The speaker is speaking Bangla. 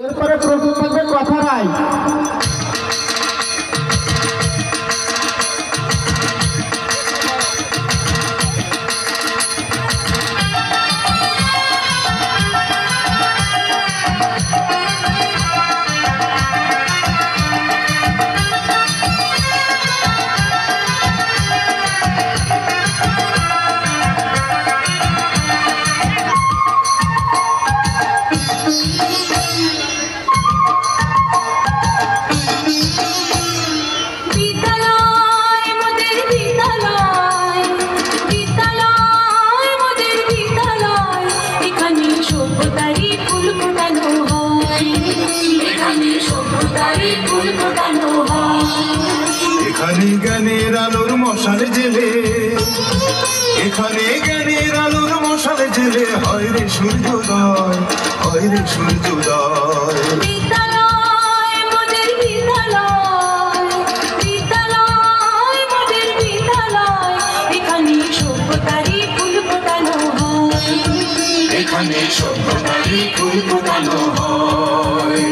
এরপরে প্রস্তুত থাকবে কথা রায়। এখানে জ্ঞানের আলোর মশালে জেলে, এখানে জ্ঞানের আলোর মশালে জেলে হয় রে সূর্যোদয়, হয় রে সূর্যোদয়। বিদ্যালয় মোদের বিদ্যালয়, বিদ্যালয় মোদের বিদ্যালয়, এখানে সভ্যতারই ফুল ফোটানো হয়, এখানে সভ্যতারই ফুল ফোটানো হয়।